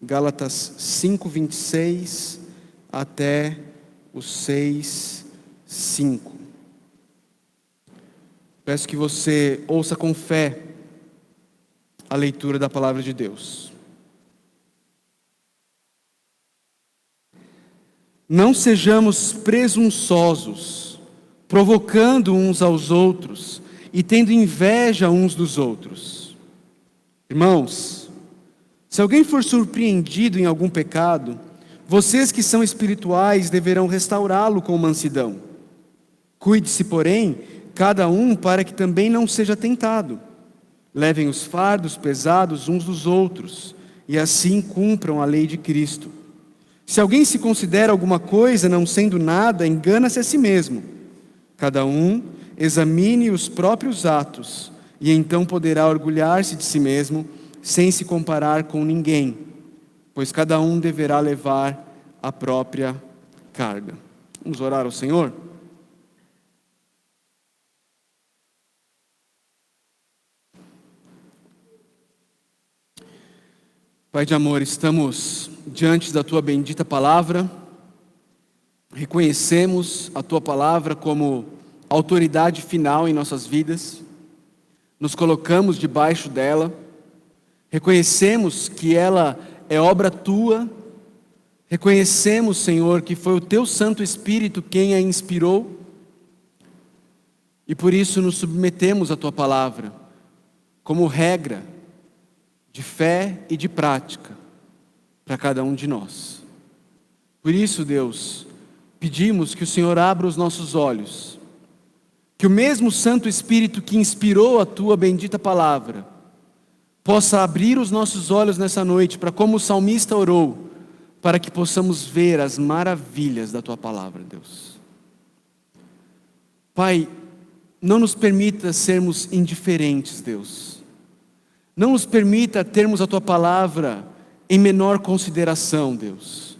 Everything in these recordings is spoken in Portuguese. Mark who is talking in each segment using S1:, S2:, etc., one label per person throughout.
S1: Gálatas 5:26 até o 6:5. Peço que você ouça com fé a leitura da palavra de Deus. Não sejamos presunçosos, provocando uns aos outros e tendo inveja uns dos outros. Irmãos, se alguém for surpreendido em algum pecado, vocês que são espirituais deverão restaurá-lo com mansidão. Cuide-se, porém, cada um para que também não seja tentado. Levem os fardos pesados uns dos outros, e assim cumpram a lei de Cristo. Se alguém se considera alguma coisa não sendo nada, engana-se a si mesmo. Cada um examine os próprios atos, e então poderá orgulhar-se de si mesmo, sem se comparar com ninguém, pois cada um deverá levar a própria carga. Vamos orar ao Senhor? Pai de amor, estamos diante da Tua bendita palavra, reconhecemos a Tua palavra como autoridade final em nossas vidas, nos colocamos debaixo dela, reconhecemos que ela é obra Tua, reconhecemos, Senhor, que foi o Teu Santo Espírito quem a inspirou, e por isso nos submetemos à Tua palavra, como regra de fé e de prática para cada um de nós. Por isso, Deus, pedimos que o Senhor abra os nossos olhos, que o mesmo Santo Espírito que inspirou a Tua bendita palavra, possa abrir os nossos olhos nessa noite, para como o salmista orou, para que possamos ver as maravilhas da Tua palavra, Deus. Pai, não nos permita sermos indiferentes, Deus. Não nos permita termos a Tua palavra em menor consideração, Deus.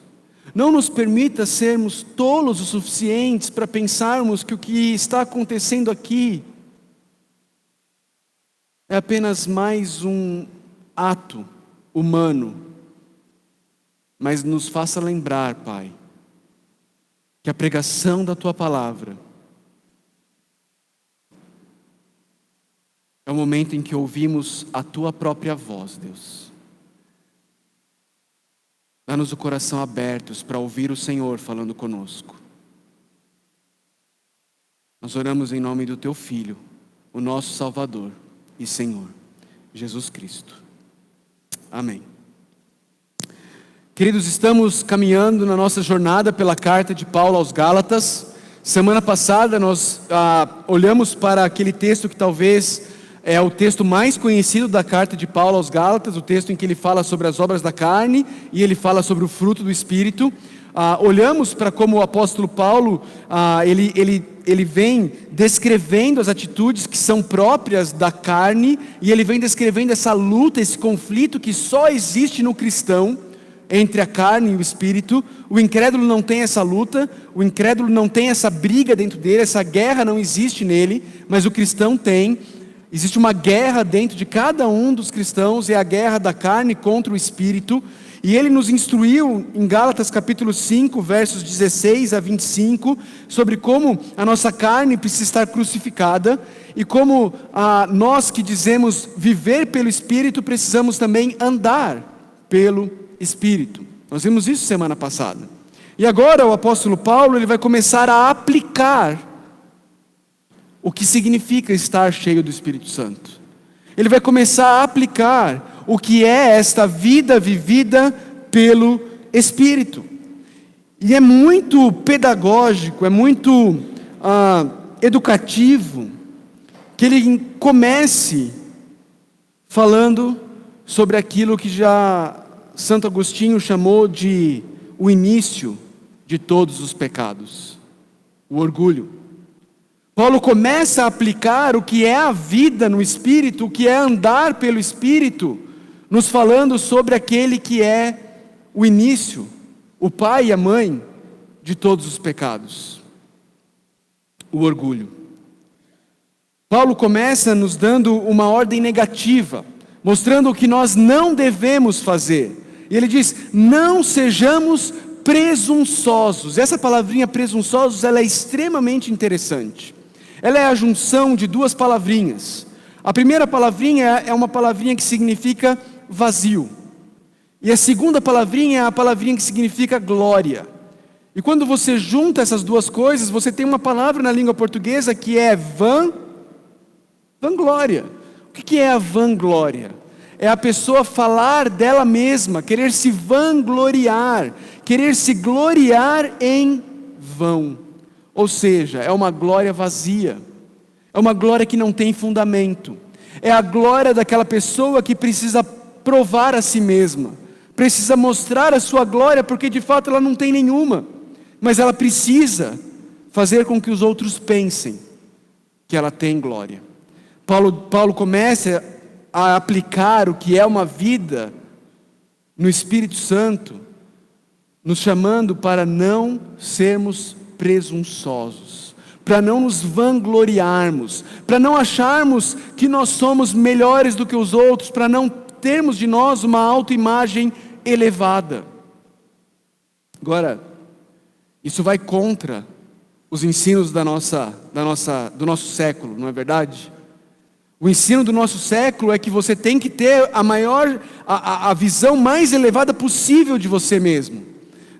S1: Não nos permita sermos tolos o suficientes para pensarmos que o que está acontecendo aqui é apenas mais um ato humano. Mas nos faça lembrar, Pai, que a pregação da Tua palavra é o momento em que ouvimos a Tua própria voz, Deus. Dá-nos o coração abertos para ouvir o Senhor falando conosco. Nós oramos em nome do Teu Filho, o nosso Salvador e Senhor, Jesus Cristo. Amém. Queridos, estamos caminhando na nossa jornada pela carta de Paulo aos Gálatas. Semana passada nós olhamos para aquele texto que talvez é o texto mais conhecido da carta de Paulo aos Gálatas, o texto em que ele fala sobre as obras da carne e ele fala sobre o fruto do Espírito. Olhamos para como o apóstolo Paulo, ele vem descrevendo as atitudes que são próprias da carne, e ele vem descrevendo essa luta, esse conflito que só existe no cristão, entre a carne e o Espírito. O incrédulo não tem essa luta, o incrédulo não tem essa briga dentro dele, essa guerra não existe nele, mas o cristão tem. Existe uma guerra dentro de cada um dos cristãos, é a guerra da carne contra o Espírito, e ele nos instruiu em Gálatas capítulo 5, versos 16 a 25, sobre como a nossa carne precisa estar crucificada, e como nós que dizemos viver pelo Espírito, precisamos também andar pelo Espírito. Nós vimos isso semana passada. E agora o apóstolo Paulo, ele vai começar a aplicar o que significa estar cheio do Espírito Santo. Ele vai começar a aplicar o que é esta vida vivida pelo Espírito. E é muito pedagógico, é muito educativo, que ele comece falando sobre aquilo que já Santo Agostinho chamou de o início de todos os pecados, o orgulho. Paulo começa a aplicar o que é a vida no Espírito, o que é andar pelo Espírito, nos falando sobre aquele que é o início, o pai e a mãe de todos os pecados, o orgulho. Paulo começa nos dando uma ordem negativa, mostrando o que nós não devemos fazer. E ele diz: não sejamos presunçosos. Essa palavrinha presunçosos, ela é extremamente interessante. Ela é a junção de duas palavrinhas. A primeira palavrinha é uma palavrinha que significa vazio. E a segunda palavrinha é a palavrinha que significa glória. E quando você junta essas duas coisas, você tem uma palavra na língua portuguesa que é vanglória. O que é a vanglória? É a pessoa falar dela mesma, querer se vangloriar, querer se gloriar em vão. Ou seja, é uma glória vazia, é uma glória que não tem fundamento, é a glória daquela pessoa que precisa provar a si mesma, precisa mostrar a sua glória, porque de fato ela não tem nenhuma, mas ela precisa fazer com que os outros pensem que ela tem glória. Paulo começa a aplicar o que é uma vida no Espírito Santo, nos chamando para não sermos presunçosos, para não nos vangloriarmos, para não acharmos que nós somos melhores do que os outros, para não termos de nós uma autoimagem elevada. Agora, isso vai contra os ensinos do nosso século, não é verdade? O ensino do nosso século é que você tem que ter a visão mais elevada possível de você mesmo.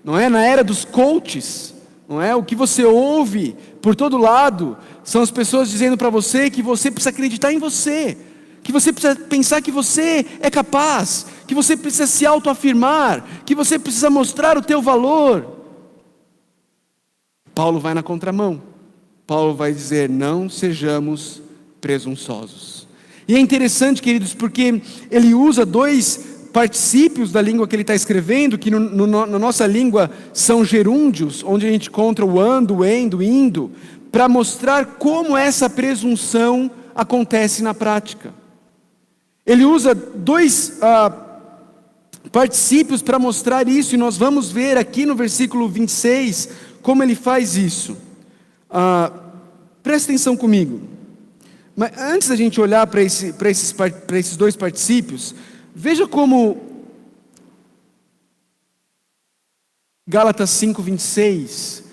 S1: Não é? Na era dos coaches, não é? O que você ouve por todo lado são as pessoas dizendo para você que você precisa acreditar em você, que você precisa pensar que você é capaz, que você precisa se autoafirmar, que você precisa mostrar o teu valor. Paulo vai na contramão. Paulo vai dizer: não sejamos presunçosos. E é interessante, queridos, porque ele usa dois particípios da língua que ele está escrevendo, que na nossa língua são gerúndios, onde a gente encontra o ando, endo, indo, para mostrar como essa presunção acontece na prática. Ele usa dois particípios para mostrar isso, e nós vamos ver aqui no versículo 26 como ele faz isso. Presta atenção comigo. Mas antes da gente olhar para esses dois particípios, veja como Gálatas 5:26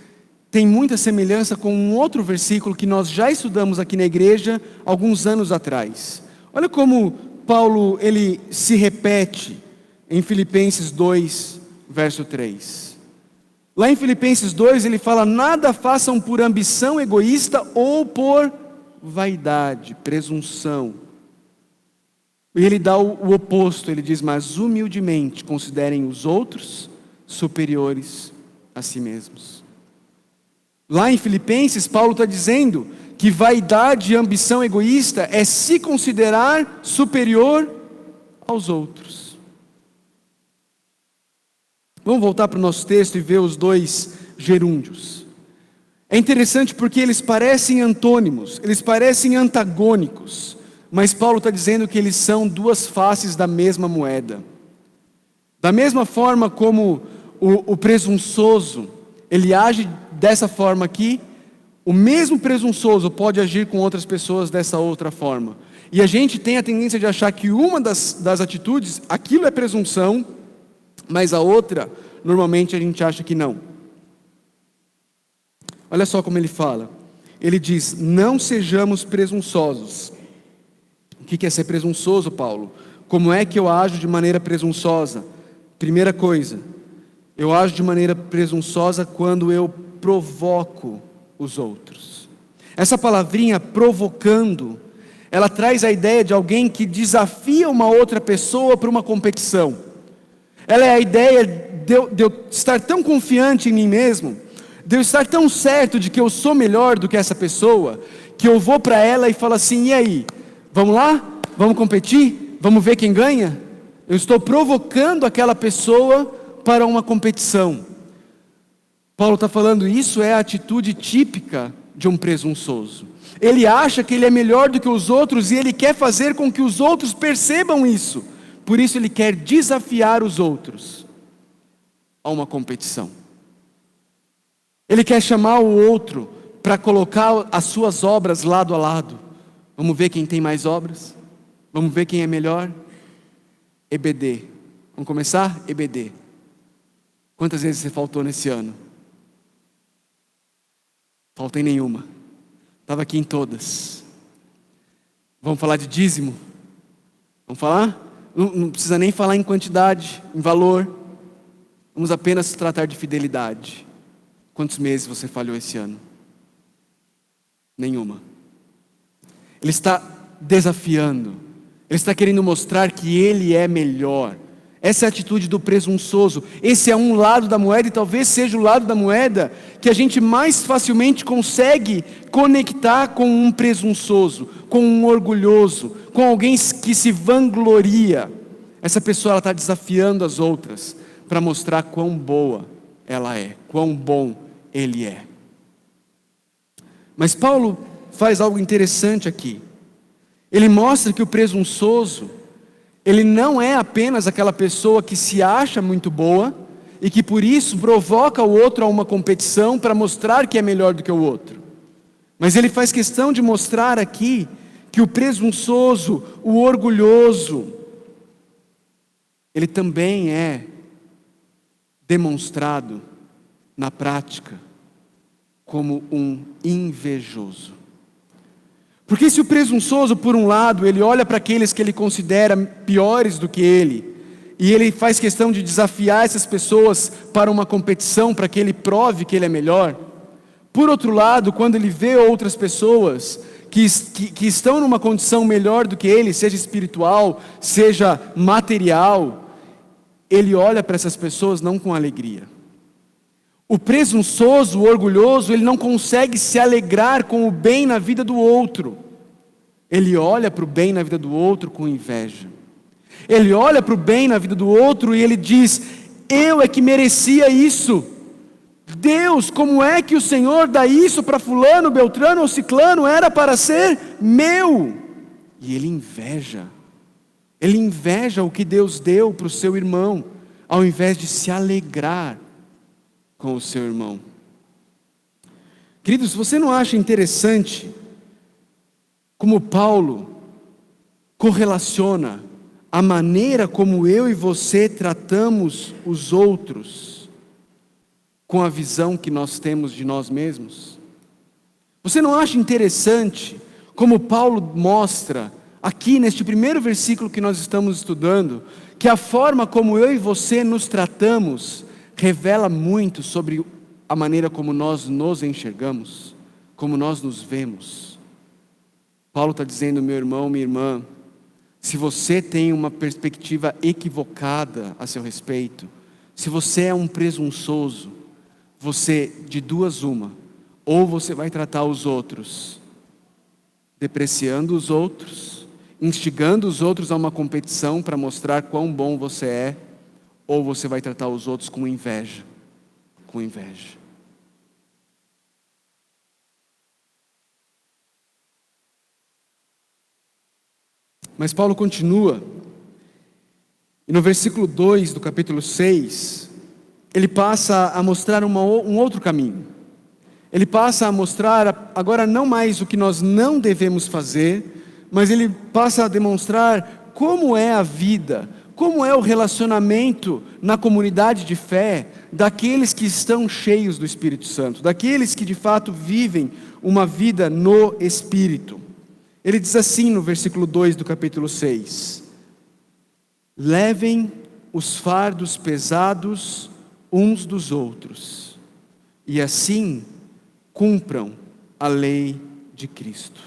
S1: tem muita semelhança com um outro versículo que nós já estudamos aqui na igreja alguns anos atrás. Olha como Paulo ele se repete em Filipenses 2, verso 3. Lá em Filipenses 2 ele fala: nada façam por ambição egoísta ou por vaidade, presunção. E ele dá o oposto, ele diz: mas humildemente considerem os outros superiores a si mesmos. Lá em Filipenses, Paulo está dizendo que vaidade e ambição egoísta é se considerar superior aos outros. Vamos voltar para o nosso texto e ver os dois gerúndios. É interessante porque eles parecem antônimos, eles parecem antagônicos, mas Paulo está dizendo que eles são duas faces da mesma moeda. Da mesma forma como o presunçoso, ele age dessa forma aqui, o mesmo presunçoso pode agir com outras pessoas dessa outra forma. E a gente tem a tendência de achar que uma das atitudes, aquilo é presunção, mas a outra, normalmente a gente acha que não. Olha só como ele fala. Ele diz: não sejamos presunçosos. O que é ser presunçoso, Paulo? Como é que eu ajo de maneira presunçosa? Primeira coisa, eu ajo de maneira presunçosa quando eu provoco os outros. Essa palavrinha provocando, ela traz a ideia de alguém que desafia uma outra pessoa para uma competição. Ela é a ideia de eu estar tão confiante em mim mesmo, de eu estar tão certo de que eu sou melhor do que essa pessoa, que eu vou para ela e falo assim: e aí, vamos lá? Vamos competir? Vamos ver quem ganha? Eu estou provocando aquela pessoa para uma competição. Paulo está falando, isso é a atitude típica de um presunçoso. Ele acha que ele é melhor do que os outros e ele quer fazer com que os outros percebam isso. Por isso ele quer desafiar os outros a uma competição. Ele quer chamar o outro para colocar as suas obras lado a lado. Vamos ver quem tem mais obras? Vamos ver quem é melhor? EBD, Vamos começar? EBD. Quantas vezes você faltou nesse ano? Faltei nenhuma. Estava aqui em todas. Vamos falar de dízimo? Vamos falar? Não precisa nem falar em quantidade, em valor. Vamos apenas tratar de fidelidade. Quantos meses você falhou esse ano? Nenhuma. Ele está desafiando. Ele está querendo mostrar que ele é melhor. Essa é a atitude do presunçoso. Esse é um lado da moeda, e talvez seja o lado da moeda que a gente mais facilmente consegue conectar com um presunçoso, com um orgulhoso, com alguém que se vangloria. Essa pessoa está desafiando as outras para mostrar quão boa ela é, quão bom ele é. Mas Paulo faz algo interessante aqui. Ele mostra que o presunçoso, ele não é apenas aquela pessoa que se acha muito boa e que por isso provoca o outro a uma competição para mostrar que é melhor do que o outro. Mas ele faz questão de mostrar aqui que o presunçoso, o orgulhoso, ele também é demonstrado na prática como um invejoso. Porque se o presunçoso, por um lado, ele olha para aqueles que ele considera piores do que ele, e ele faz questão de desafiar essas pessoas para uma competição, para que ele prove que ele é melhor. Por outro lado, quando ele vê outras pessoas que estão numa condição melhor do que ele, seja espiritual, seja material, ele olha para essas pessoas não com alegria. O presunçoso, o orgulhoso, ele não consegue se alegrar com o bem na vida do outro. Ele olha para o bem na vida do outro com inveja. Ele olha para o bem na vida do outro e ele diz: eu é que merecia isso. Deus, como é que o Senhor dá isso para fulano, beltrano ou ciclano? Era para ser meu. E ele inveja. Ele inveja o que Deus deu para o seu irmão, ao invés de se alegrar com o seu irmão. Queridos, você não acha interessante como Paulo correlaciona a maneira como eu e você tratamos os outros com a visão que nós temos de nós mesmos? Você não acha interessante como Paulo mostra aqui neste primeiro versículo que nós estamos estudando, que a forma como eu e você nos tratamos revela muito sobre a maneira como nós nos enxergamos, como nós nos vemos? Paulo está dizendo: meu irmão, minha irmã, se você tem uma perspectiva equivocada a seu respeito, se você é um presunçoso, você, de duas uma, ou você vai tratar os outros depreciando os outros, instigando os outros a uma competição para mostrar quão bom você é, ou você vai tratar os outros com inveja, com inveja. Mas Paulo continua, e no versículo 2 do capítulo 6, ele passa a mostrar um outro caminho. Ele passa a mostrar agora não mais o que nós não devemos fazer, mas ele passa a demonstrar como é a vida, como é o relacionamento na comunidade de fé daqueles que estão cheios do Espírito Santo, daqueles que de fato vivem uma vida no Espírito. Ele diz assim no versículo 2 do capítulo 6: levem os fardos pesados uns dos outros, e assim cumpram a lei de Cristo.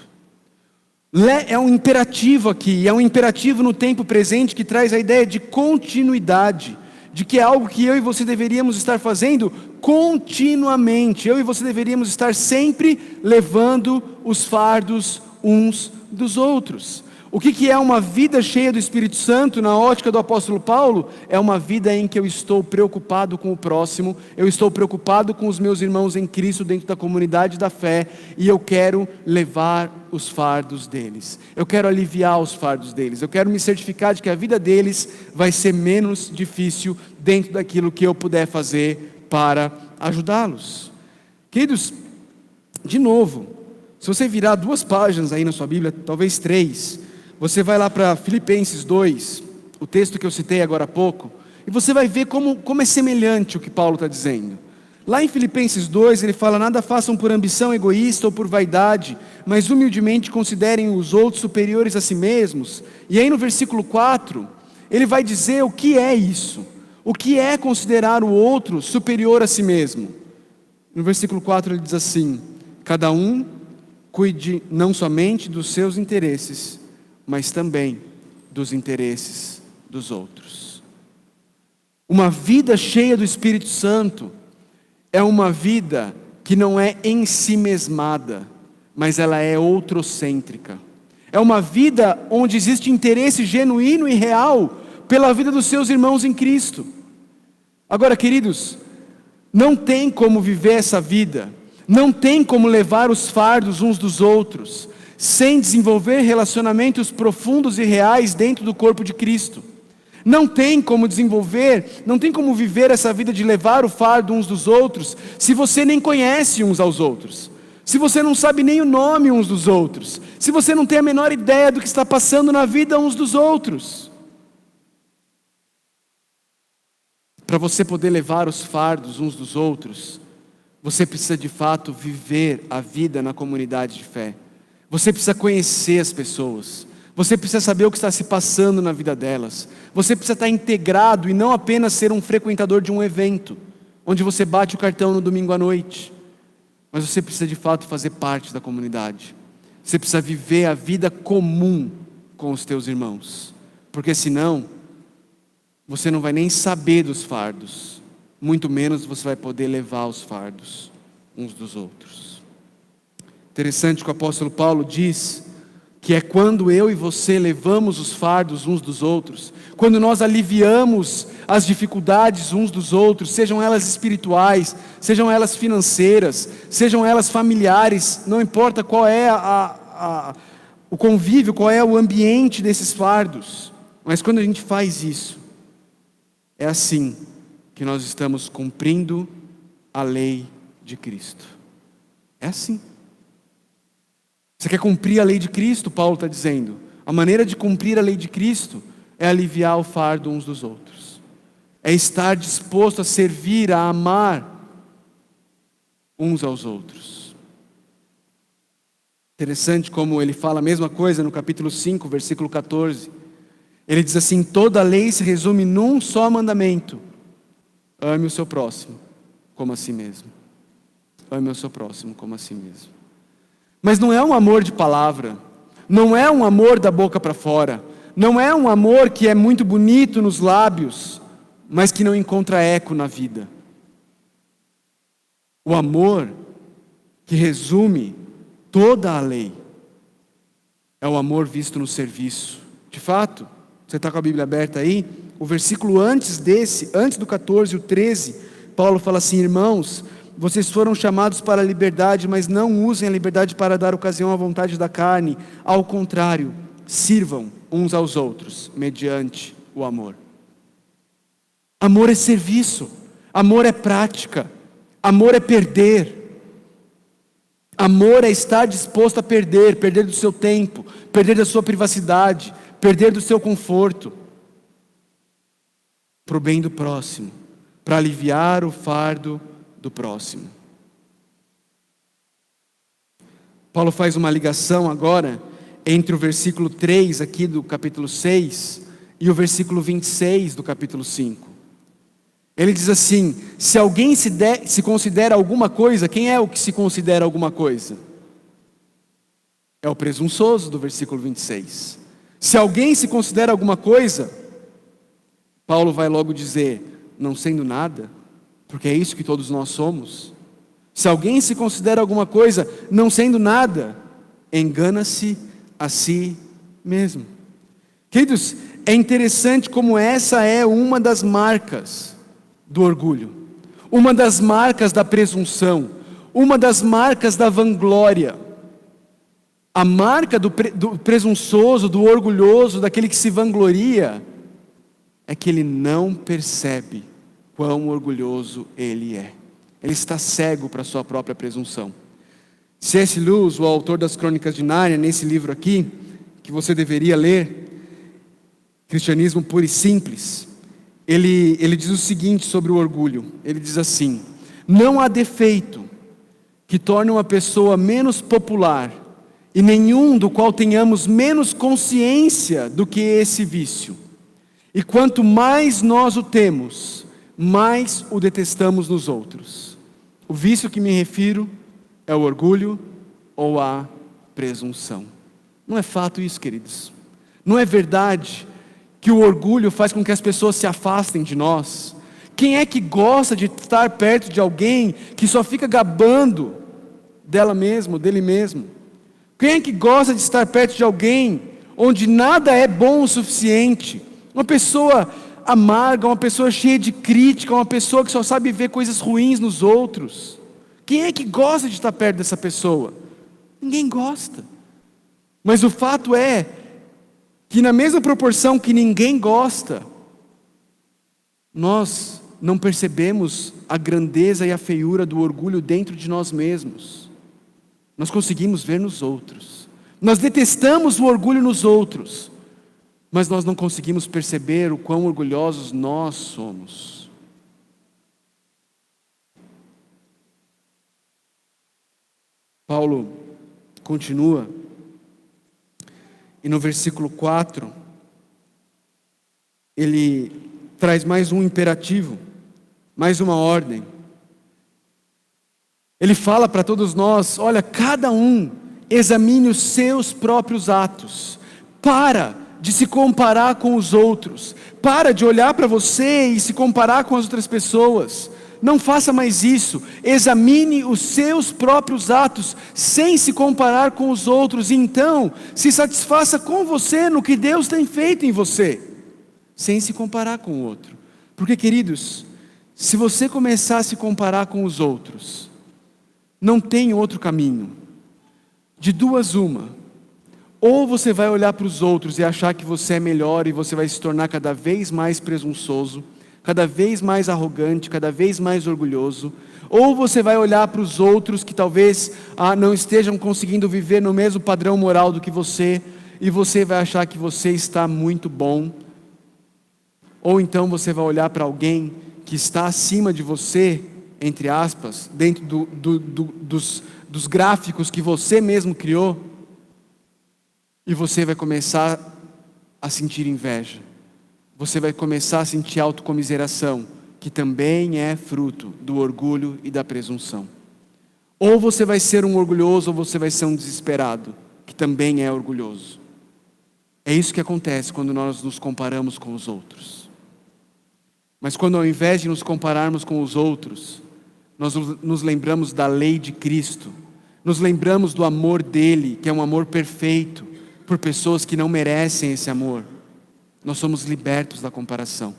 S1: É um imperativo aqui, é um imperativo no tempo presente que traz a ideia de continuidade, de que é algo que eu e você deveríamos estar fazendo continuamente. Eu e você deveríamos estar sempre levando os fardos uns dos outros. O que é uma vida cheia do Espírito Santo na ótica do apóstolo Paulo? É uma vida em que eu estou preocupado com o próximo, eu estou preocupado com os meus irmãos em Cristo dentro da comunidade da fé, e eu quero levar os fardos deles, eu quero aliviar os fardos deles, eu quero me certificar de que a vida deles vai ser menos difícil dentro daquilo que eu puder fazer para ajudá-los. Queridos, de novo, se você virar 2 páginas aí na sua Bíblia, talvez 3, você vai lá para Filipenses 2, o texto que eu citei agora há pouco, e você vai ver como é semelhante o que Paulo está dizendo. Lá em Filipenses 2, ele fala: nada façam por ambição egoísta ou por vaidade, mas humildemente considerem os outros superiores a si mesmos. E aí no versículo 4, ele vai dizer o que é isso. O que é considerar o outro superior a si mesmo? No versículo 4 ele diz assim: cada um cuide não somente dos seus interesses, mas também dos interesses dos outros. Uma vida cheia do Espírito Santo é uma vida que não é ensimesmada, mas ela é outrocêntrica. É uma vida onde existe interesse genuíno e real pela vida dos seus irmãos em Cristo. Agora, queridos, não tem como viver essa vida, não tem como levar os fardos uns dos outros, sem desenvolver relacionamentos profundos e reais dentro do corpo de Cristo. Não tem como desenvolver, não tem como viver essa vida de levar o fardo uns dos outros, se você nem conhece uns aos outros, se você não sabe nem o nome uns dos outros, se você não tem a menor ideia do que está passando na vida uns dos outros. Para você poder levar os fardos uns dos outros, você precisa de fato viver a vida na comunidade de fé. Você precisa conhecer as pessoas. Você precisa saber o que está se passando na vida delas. Você precisa estar integrado e não apenas ser um frequentador de um evento, onde você bate o cartão no domingo à noite. Mas você precisa de fato fazer parte da comunidade. Você precisa viver a vida comum com os teus irmãos. Porque senão, você não vai nem saber dos fardos. Muito menos você vai poder levar os fardos uns dos outros. Interessante que o apóstolo Paulo diz que é quando eu e você levamos os fardos uns dos outros, quando nós aliviamos as dificuldades uns dos outros, sejam elas espirituais, sejam elas financeiras, sejam elas familiares, não importa qual é o convívio, qual é o ambiente desses fardos, mas quando a gente faz isso, é assim que nós estamos cumprindo a lei de Cristo. É assim. Você quer cumprir a lei de Cristo? Paulo está dizendo. A maneira de cumprir a lei de Cristo é aliviar o fardo uns dos outros. É estar disposto a servir, a amar uns aos outros. Interessante como ele fala a mesma coisa no capítulo 5, versículo 14. Ele diz assim: toda a lei se resume num só mandamento: ame o seu próximo como a si mesmo. Ame o seu próximo como a si mesmo. Mas não é um amor de palavra, não é um amor da boca para fora, não é um amor que é muito bonito nos lábios, mas que não encontra eco na vida. O amor que resume toda a lei é o amor visto no serviço. De fato, você está com a Bíblia aberta aí? O versículo antes do 14, o 13, Paulo fala assim: irmãos, vocês foram chamados para a liberdade, mas não usem a liberdade para dar ocasião à vontade da carne. Ao contrário, sirvam uns aos outros, mediante o amor. Amor é serviço, amor é prática, amor é perder. Amor é estar disposto a perder do seu tempo, perder da sua privacidade, perder do seu conforto, para o bem do próximo, para aliviar o fardo do próximo. Paulo faz uma ligação agora entre o versículo 3 aqui do capítulo 6 e o versículo 26 do capítulo 5. Ele diz assim: se alguém se considera alguma coisa, quem é o que se considera alguma coisa? É o presunçoso do versículo 26. Se alguém se considera alguma coisa, Paulo vai logo dizer: não sendo nada, porque é isso que todos nós somos. Se alguém se considera alguma coisa, não sendo nada, engana-se a si mesmo. Queridos, é interessante como essa é uma das marcas do orgulho, uma das marcas da presunção, uma das marcas da vanglória. A marca do presunçoso, do orgulhoso, daquele que se vangloria, é que ele não percebe quão orgulhoso ele é. Ele está cego para a sua própria presunção. C.S. Lewis, o autor das Crônicas de Nárnia, nesse livro aqui, que você deveria ler, Cristianismo puro e simples, ele diz o seguinte sobre o orgulho. Ele diz assim: não há defeito que torne uma pessoa menos popular, e nenhum do qual tenhamos menos consciência do que esse vício. E quanto mais nós o temos, mais o detestamos nos outros. O vício que me refiro é o orgulho ou a presunção. Não é fato isso, queridos? Não é verdade que o orgulho faz com que as pessoas se afastem de nós? Quem é que gosta de estar perto de alguém que só fica gabando dela mesmo, dele mesmo? Quem é que gosta de estar perto de alguém onde nada é bom o suficiente? Uma pessoa amarga, uma pessoa cheia de crítica, uma pessoa que só sabe ver coisas ruins nos outros. Quem é que gosta de estar perto dessa pessoa? Ninguém gosta. Mas o fato é que na mesma proporção que ninguém gosta, nós não percebemos a grandeza e a feiura do orgulho dentro de nós mesmos. Nós conseguimos ver nos outros. Nós detestamos o orgulho nos outros, mas nós não conseguimos perceber o quão orgulhosos nós somos. Paulo continua, e no versículo 4, ele traz mais um imperativo, mais uma ordem. Ele fala para todos nós: olha, cada um examine os seus próprios atos. Para de se comparar com os outros. Para de olhar para você e se comparar com as outras pessoas. Não faça mais isso. Examine os seus próprios atos sem se comparar com os outros. E então, se satisfaça com você no que Deus tem feito em você, sem se comparar com o outro. Porque, queridos, se você começar a se comparar com os outros, não tem outro caminho. De duas uma: ou você vai olhar para os outros e achar que você é melhor, e você vai se tornar cada vez mais presunçoso, cada vez mais arrogante, cada vez mais orgulhoso. Ou você vai olhar para os outros que talvez não estejam conseguindo viver no mesmo padrão moral do que você, e você vai achar que você está muito bom. Ou então você vai olhar para alguém que está acima de você, entre aspas, dentro dos gráficos que você mesmo criou, e você vai começar a sentir inveja. Você vai começar a sentir autocomiseração, que também é fruto do orgulho e da presunção. Ou você vai ser um orgulhoso, ou você vai ser um desesperado, que também é orgulhoso. É isso que acontece quando nós nos comparamos com os outros. Mas quando, ao invés de nos compararmos com os outros, nós nos lembramos da lei de Cristo, nos lembramos do amor dele, que é um amor perfeito, por pessoas que não merecem esse amor, nós somos libertos da comparação.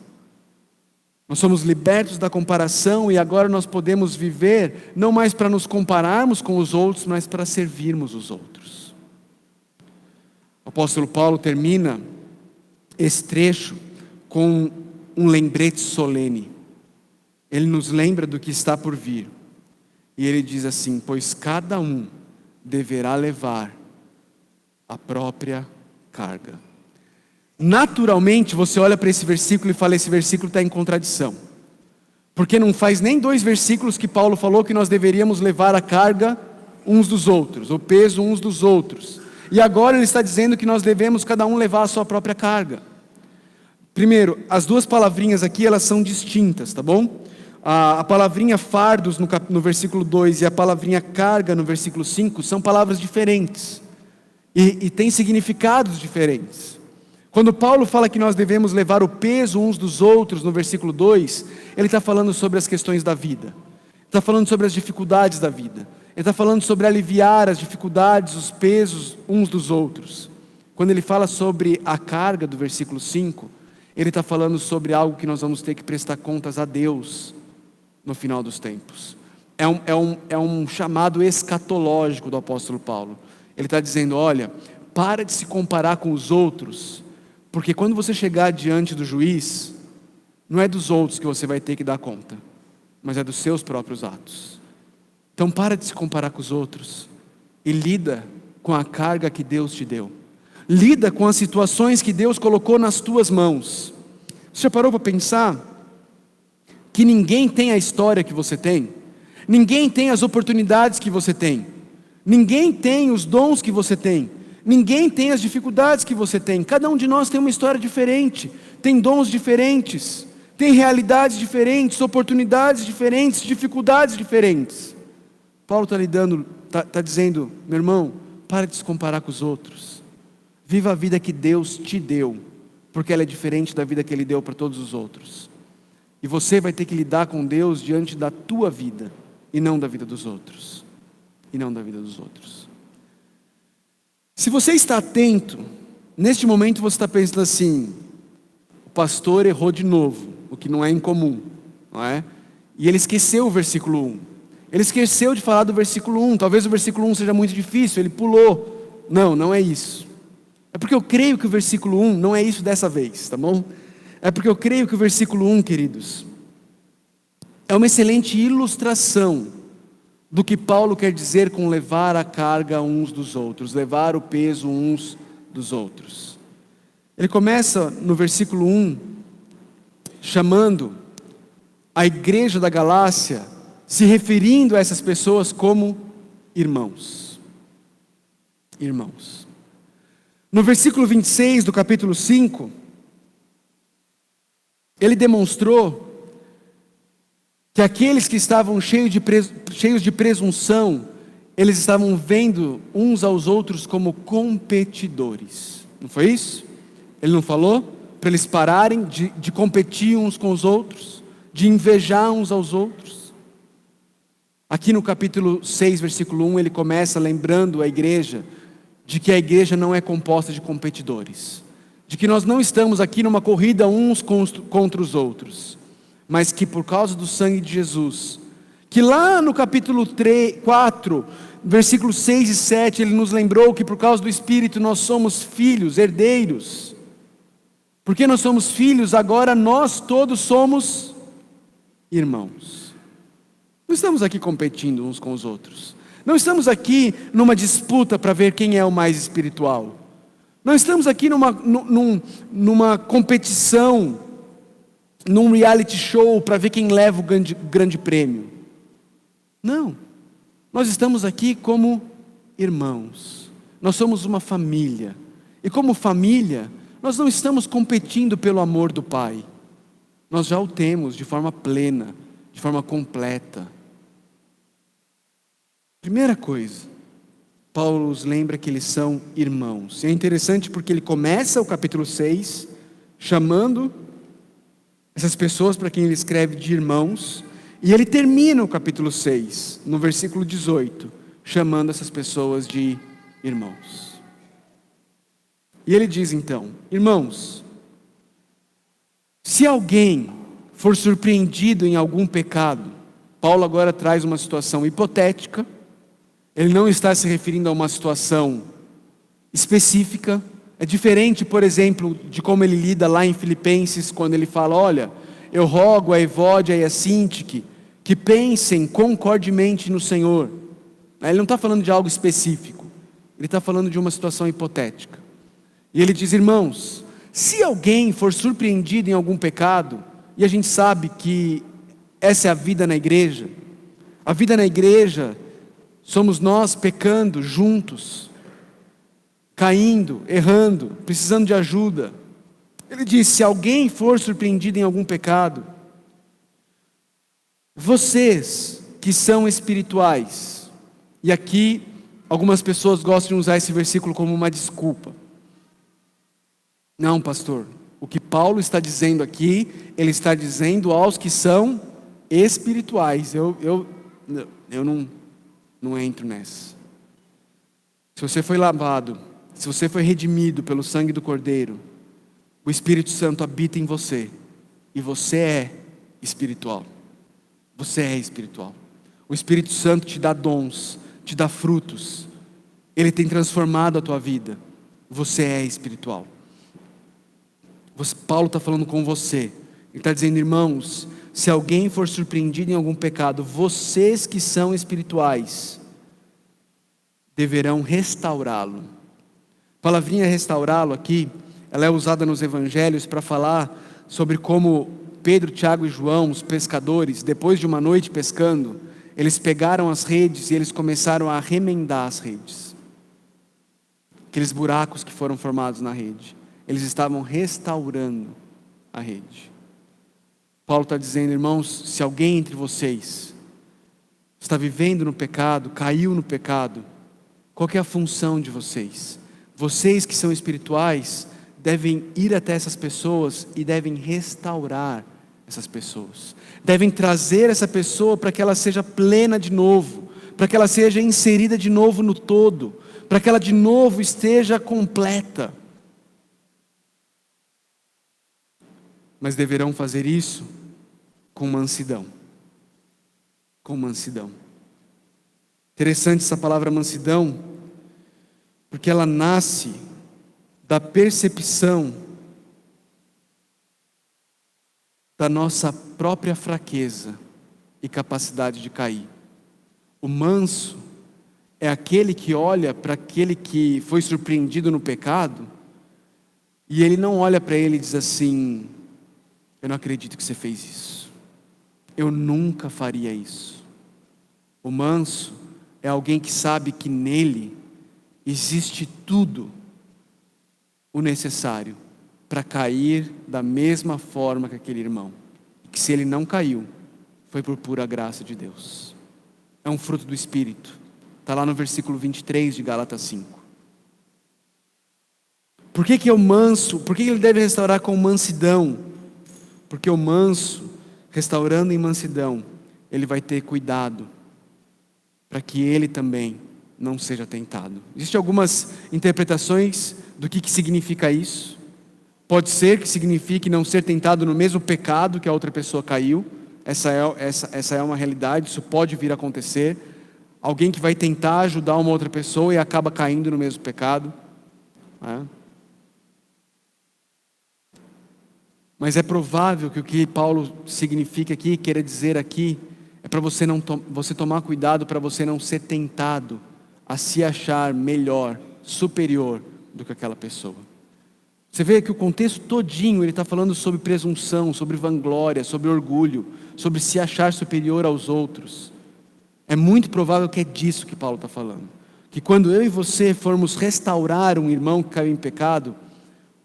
S1: Nós somos libertos da comparação, e agora nós podemos viver, não mais para nos compararmos com os outros, mas para servirmos os outros. O apóstolo Paulo termina esse trecho com um lembrete solene. Ele nos lembra do que está por vir. E ele diz assim: pois cada um deverá levar a própria carga. Naturalmente você olha para esse versículo e fala: esse versículo está em contradição. Porque não faz nem 2 versículos que Paulo falou que nós deveríamos levar a carga uns dos outros, o peso uns dos outros. E agora ele está dizendo que nós devemos cada um levar a sua própria carga. Primeiro, as duas palavrinhas aqui, elas são distintas, tá bom? A palavrinha fardos no versículo 2 e a palavrinha carga no versículo 5 são palavras diferentes. E têm significados diferentes. Quando Paulo fala que nós devemos levar o peso uns dos outros no versículo 2, ele está falando sobre as questões da vida. Está falando sobre as dificuldades da vida. Ele está falando sobre aliviar as dificuldades, os pesos uns dos outros. Quando ele fala sobre a carga do versículo 5, ele está falando sobre algo que nós vamos ter que prestar contas a Deus no final dos tempos. É um chamado escatológico do apóstolo Paulo. Ele está dizendo: olha, para de se comparar com os outros, porque quando você chegar diante do juiz, não é dos outros que você vai ter que dar conta, mas é dos seus próprios atos. Então para de se comparar com os outros e lida com a carga que Deus te deu. lida com as situações que Deus colocou nas tuas mãos. Você já parou para pensar que ninguém tem a história que você tem? Ninguém tem as oportunidades que você tem. Ninguém tem os dons que você tem. Ninguém tem as dificuldades que você tem. Cada um de nós tem uma história diferente, tem dons diferentes, tem realidades diferentes, oportunidades diferentes, dificuldades diferentes. Paulo está dizendo, meu irmão, para de se comparar com os outros. Viva a vida que Deus te deu, porque ela é diferente da vida que Ele deu para todos os outros. E você vai ter que lidar com Deus diante da tua vida, e não da vida dos outros. E não da vida dos outros. Se você está atento, neste momento você está pensando assim: o pastor errou de novo, o que não é incomum, não é? E ele esqueceu o versículo 1. Ele esqueceu de falar do versículo 1. Talvez o versículo 1 seja muito difícil, ele pulou. Não, não é isso. É porque eu creio que o versículo 1 não é isso dessa vez, tá bom? É porque eu creio que o versículo 1, queridos, é uma excelente ilustração do que Paulo quer dizer com levar a carga uns dos outros, levar o peso uns dos outros. Ele começa no versículo 1, chamando a igreja da Galácia, se referindo a essas pessoas como irmãos. Irmãos. No versículo 26 do capítulo 5, ele demonstrou que aqueles que estavam cheios de presunção, eles estavam vendo uns aos outros como competidores. Não foi isso? Ele não falou? Para eles pararem de competir uns com os outros, de invejar uns aos outros. Aqui no capítulo 6, versículo 1, ele começa lembrando a igreja de que a igreja não é composta de competidores, de que nós não estamos aqui numa corrida uns contra os outros, mas que por causa do sangue de Jesus, que lá no capítulo 4, versículos 6 e 7, ele nos lembrou que por causa do Espírito nós somos filhos, herdeiros. Porque nós somos filhos, agora nós todos somos irmãos. Não estamos aqui competindo uns com os outros. Não estamos aqui numa disputa para ver quem é o mais espiritual. Não estamos aqui numa competição, num reality show para ver quem leva o grande prêmio. Não. Nós estamos aqui como irmãos. Nós somos uma família. E como família, nós não estamos competindo pelo amor do Pai. Nós já o temos de forma plena, de forma completa. Primeira coisa, Paulo os lembra que eles são irmãos. E é interessante porque ele começa o capítulo 6 chamando essas pessoas para quem ele escreve de irmãos, e ele termina o capítulo 6, no versículo 18, chamando essas pessoas de irmãos. E ele diz então: irmãos, se alguém for surpreendido em algum pecado, Paulo agora traz uma situação hipotética. Ele não está se referindo a uma situação específica. É diferente, por exemplo, de como ele lida lá em Filipenses, quando ele fala: olha, eu rogo a Evódia e a Sintique que pensem concordemente no Senhor. Ele não está falando de algo específico, ele está falando de uma situação hipotética. E ele diz: irmãos, se alguém for surpreendido em algum pecado, e a gente sabe que essa é a vida na igreja, a vida na igreja somos nós pecando juntos, caindo, errando, precisando de ajuda. Ele diz: se alguém for surpreendido em algum pecado, vocês que são espirituais, e aqui algumas pessoas gostam de usar esse versículo como uma desculpa. Não, pastor, o que Paulo está dizendo aqui, ele está dizendo aos que são espirituais. Eu não entro nessa. Se você foi lavado, se você foi redimido pelo sangue do Cordeiro, o Espírito Santo habita em você, e você é espiritual. Você é espiritual. O Espírito Santo te dá dons, te dá frutos. Ele tem transformado a tua vida. Você é espiritual. Paulo está falando com você. Ele está dizendo: irmãos, se alguém for surpreendido em algum pecado, vocês que são espirituais deverão restaurá-lo. palavrinha restaurá-lo aqui, ela é usada nos evangelhos para falar sobre como Pedro, Tiago e João, os pescadores, depois de uma noite pescando, eles pegaram as redes e eles começaram a remendar as redes. Aqueles buracos que foram formados na rede. Eles estavam restaurando a rede. Paulo está dizendo, irmãos, se alguém entre vocês está vivendo no pecado, caiu no pecado, qual que é a função de vocês? Vocês que são espirituais devem ir até essas pessoas e devem restaurar essas pessoas. Devem trazer essa pessoa para que ela seja plena de novo, para que ela seja inserida de novo no todo, para que ela de novo esteja completa. Mas deverão fazer isso com mansidão. Com mansidão. Interessante essa palavra mansidão, porque ela nasce da percepção da nossa própria fraqueza e capacidade de cair. O manso é aquele que olha para aquele que foi surpreendido no pecado e ele não olha para ele e diz assim: eu não acredito que você fez isso, eu nunca faria isso. O manso é alguém que sabe que nele existe tudo o necessário para cair da mesma forma que aquele irmão, que se ele não caiu, foi por pura graça de Deus. É um fruto do Espírito, está lá no versículo 23 de Gálatas 5. Por que é o manso? Por que ele deve restaurar com mansidão? Porque o manso, restaurando em mansidão, ele vai ter cuidado para que ele também não seja tentado. Existem algumas interpretações do que significa isso. Pode ser que signifique não ser tentado no mesmo pecado que a outra pessoa caiu. Essa é uma realidade, isso pode vir a acontecer. Alguém que vai tentar ajudar uma outra pessoa e acaba caindo no mesmo pecado. Mas é provável que o que Paulo significa aqui, queira dizer aqui, é para você tomar cuidado para você não ser tentado a se achar melhor, superior do que aquela pessoa. Você vê que o contexto todinho ele está falando sobre presunção, sobre vanglória, sobre orgulho, sobre se achar superior aos outros. É muito provável que é disso que Paulo está falando. Que quando eu e você formos restaurar um irmão que caiu em pecado,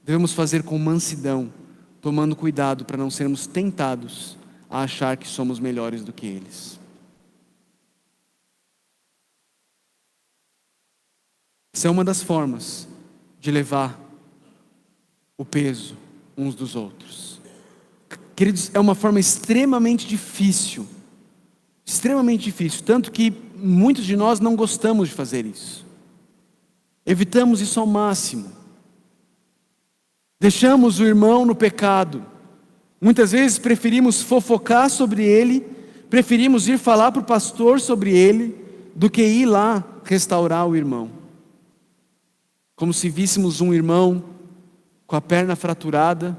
S1: devemos fazer com mansidão, tomando cuidado para não sermos tentados a achar que somos melhores do que eles. Essa é uma das formas de levar o peso uns dos outros. Queridos, é uma forma extremamente difícil, tanto que muitos de nós não gostamos de fazer isso. Evitamos isso ao máximo. Deixamos o irmão no pecado. Muitas vezes preferimos fofocar sobre ele, preferimos ir falar para o pastor sobre ele, do que ir lá restaurar o irmão. Como se víssemos um irmão com a perna fraturada,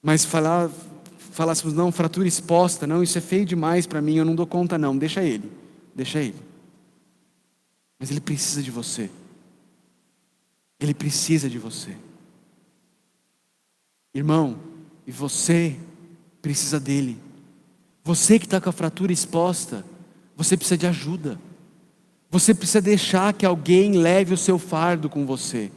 S1: mas falássemos, não, fratura exposta, não, isso é feio demais para mim, eu não dou conta não, deixa ele. Mas ele precisa de você. Ele precisa de você. Irmão, e você precisa dele. Você que está com a fratura exposta, você precisa de ajuda. Você precisa deixar que alguém leve o seu fardo com você.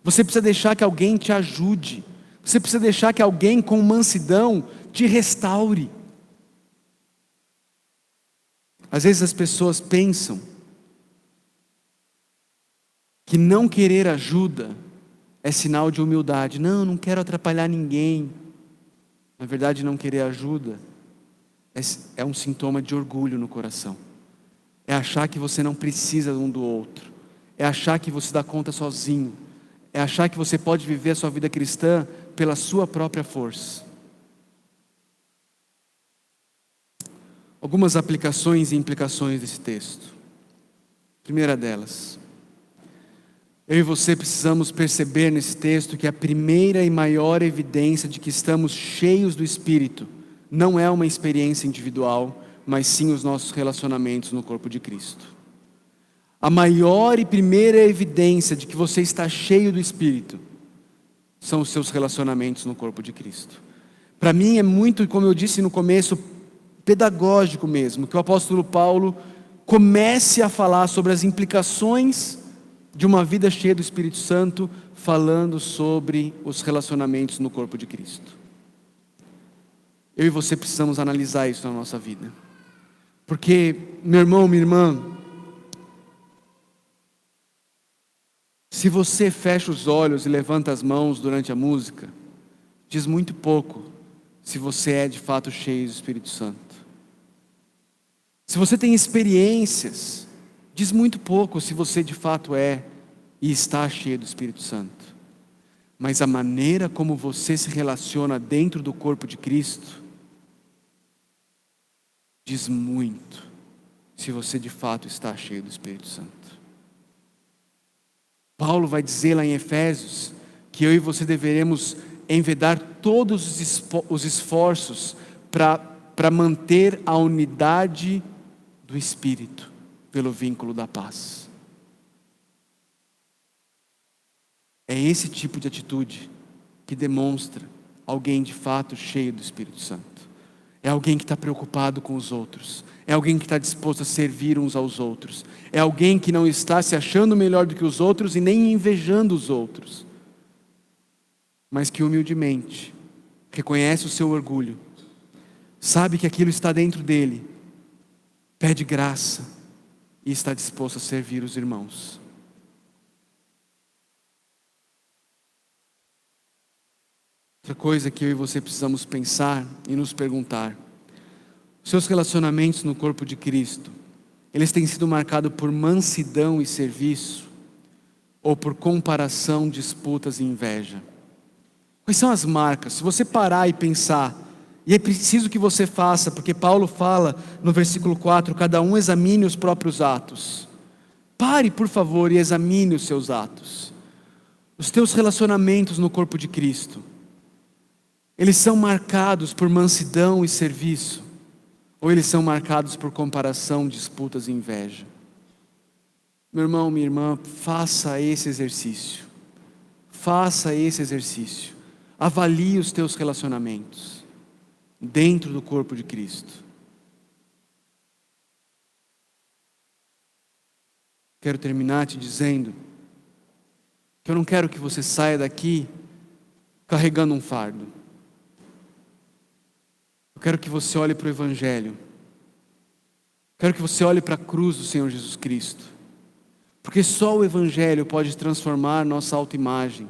S1: Você precisa deixar que alguém te ajude. Você precisa deixar que alguém com mansidão te restaure. Às vezes as pessoas pensam que não querer ajuda é sinal de humildade. Não quero atrapalhar ninguém. Na verdade, não querer ajuda é um sintoma de orgulho no coração. É achar que você não precisa um do outro. É achar que você dá conta sozinho. É achar que você pode viver a sua vida cristã pela sua própria força. Algumas aplicações e implicações desse texto. Primeira delas, eu e você precisamos perceber nesse texto que a primeira e maior evidência de que estamos cheios do Espírito não é uma experiência individual, mas sim os nossos relacionamentos no corpo de Cristo. A maior e primeira evidência de que você está cheio do Espírito são os seus relacionamentos no corpo de Cristo. Para mim é muito, como eu disse no começo, pedagógico mesmo, que o apóstolo Paulo comece a falar sobre as implicações de uma vida cheia do Espírito Santo, falando sobre os relacionamentos no corpo de Cristo. Eu e você precisamos analisar isso na nossa vida. Porque, meu irmão, minha irmã, se você fecha os olhos e levanta as mãos durante a música, diz muito pouco se você é de fato cheio do Espírito Santo. Se você tem experiências, diz muito pouco se você de fato é e está cheio do Espírito Santo. Mas a maneira como você se relaciona dentro do corpo de Cristo diz muito se você de fato está cheio do Espírito Santo. Paulo vai dizer lá em Efésios que eu e você deveremos envedar todos os esforços para manter a unidade do Espírito pelo vínculo da paz. É esse tipo de atitude que demonstra alguém de fato cheio do Espírito Santo. É alguém que está preocupado com os outros. É alguém que está disposto a servir uns aos outros. É alguém que não está se achando melhor do que os outros e nem invejando os outros. Mas que humildemente reconhece o seu orgulho. Sabe que aquilo está dentro dele. Pede graça e está disposto a servir os irmãos. Outra coisa que eu e você precisamos pensar e nos perguntar: seus relacionamentos no corpo de Cristo, eles têm sido marcados por mansidão e serviço, ou por comparação, disputas e inveja? Quais são as marcas? Se você parar e pensar, e é preciso que você faça, porque Paulo fala no versículo 4, cada um examine os próprios atos. Pare, por favor, e examine os seus atos. Os teus relacionamentos no corpo de Cristo, eles são marcados por mansidão e serviço, ou eles são marcados por comparação, disputas e inveja? Meu irmão, minha irmã, faça esse exercício. Faça esse exercício. Avalie os teus relacionamentos dentro do corpo de Cristo. Quero terminar te dizendo que eu não quero que você saia daqui carregando um fardo. Eu quero que você olhe para o Evangelho. Quero que você olhe para a cruz do Senhor Jesus Cristo. Porque só o Evangelho pode transformar nossa autoimagem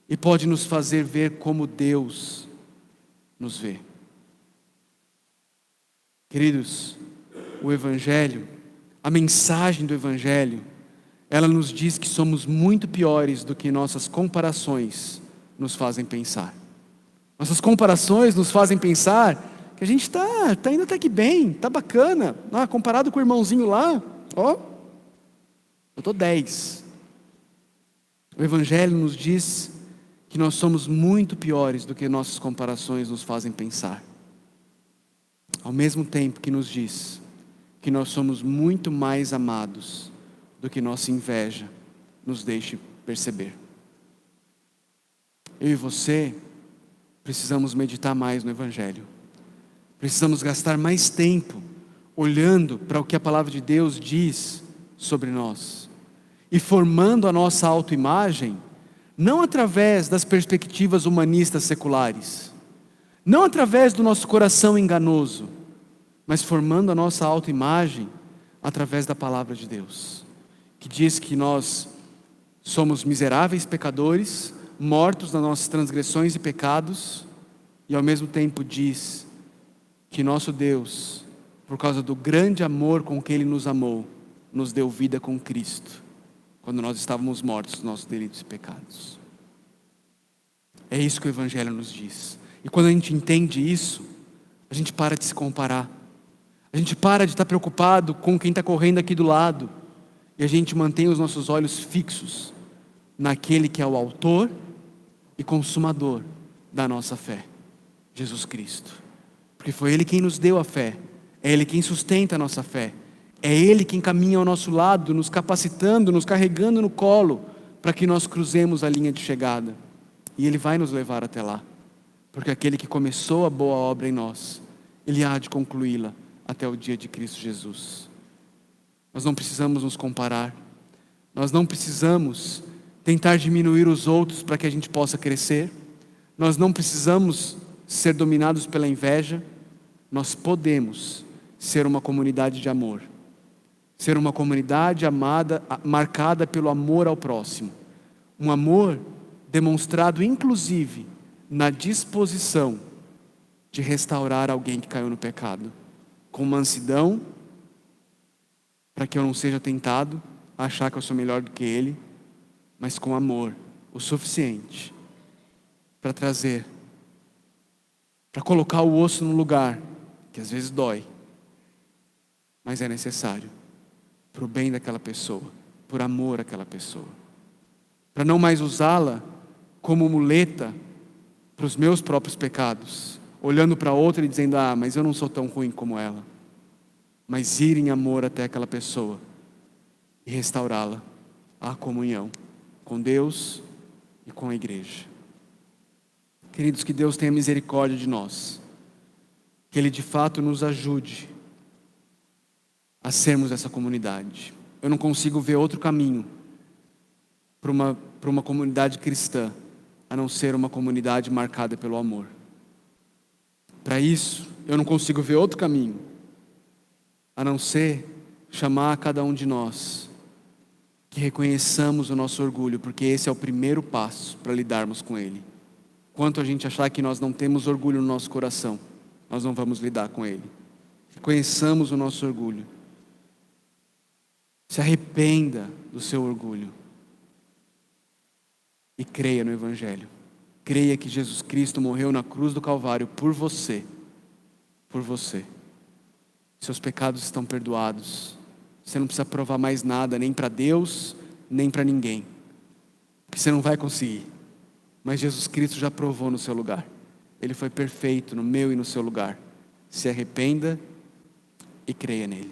S1: e pode nos fazer ver como Deus nos vê. Queridos, o Evangelho, a mensagem do Evangelho, ela nos diz que somos muito piores do que nossas comparações nos fazem pensar. Nossas comparações nos fazem pensar que a gente está indo até que bem, está bacana. Comparado com o irmãozinho lá, eu estou 10. O Evangelho nos diz que nós somos muito piores do que nossas comparações nos fazem pensar. Ao mesmo tempo que nos diz que nós somos muito mais amados do que nossa inveja nos deixe perceber. Eu e você precisamos meditar mais no Evangelho. Precisamos gastar mais tempo olhando para o que a palavra de Deus diz sobre nós e formando a nossa autoimagem, não através das perspectivas humanistas seculares, não através do nosso coração enganoso, mas formando a nossa autoimagem através da palavra de Deus, que diz que nós somos miseráveis pecadores, mortos nas nossas transgressões e pecados, e ao mesmo tempo diz que nosso Deus, por causa do grande amor com que Ele nos amou, nos deu vida com Cristo, quando nós estávamos mortos nos nossos delitos e pecados. É isso que o Evangelho nos diz. E quando a gente entende isso, a gente para de se comparar. A gente para de estar preocupado com quem está correndo aqui do lado. E a gente mantém os nossos olhos fixos naquele que é o autor e consumador da nossa fé, Jesus Cristo. Porque foi Ele quem nos deu a fé, é Ele quem sustenta a nossa fé, É Ele quem caminha ao nosso lado, nos capacitando, nos carregando no colo, para que nós cruzemos a linha de chegada. E Ele vai nos levar até lá, porque aquele que começou a boa obra em nós, Ele há de concluí-la até o dia de Cristo Jesus. Nós não precisamos nos comparar, nós não precisamos tentar diminuir os outros para que a gente possa crescer, nós não precisamos ser dominados pela inveja, nós podemos ser uma comunidade de amor, ser uma comunidade amada, marcada pelo amor ao próximo, um amor demonstrado inclusive na disposição de restaurar alguém que caiu no pecado, com mansidão, para que eu não seja tentado a achar que eu sou melhor do que ele, mas com amor o suficiente para trazer, para colocar o osso no lugar, que às vezes dói, mas é necessário, para o bem daquela pessoa, por amor àquela pessoa, para não mais usá-la como muleta para os meus próprios pecados, olhando para outra e dizendo, mas eu não sou tão ruim como ela, mas ir em amor até aquela pessoa e restaurá-la à comunhão com Deus e com a igreja. Queridos, que Deus tenha misericórdia de nós, que Ele de fato nos ajude a sermos essa comunidade. Eu não consigo ver outro caminho para uma comunidade cristã, a não ser uma comunidade marcada pelo amor. Para isso, eu não consigo ver outro caminho, a não ser chamar a cada um de nós, que reconheçamos o nosso orgulho, porque esse é o primeiro passo para lidarmos com ele. Quanto a gente achar que nós não temos orgulho no nosso coração, nós não vamos lidar com ele. Reconheçamos o nosso orgulho. Se arrependa do seu orgulho. E creia no Evangelho. Creia que Jesus Cristo morreu na cruz do Calvário por você. Por você. Seus pecados estão perdoados. Você não precisa provar mais nada, nem para Deus, nem para ninguém. Porque você não vai conseguir. Mas Jesus Cristo já provou no seu lugar. Ele foi perfeito no meu e no seu lugar. Se arrependa e creia nele.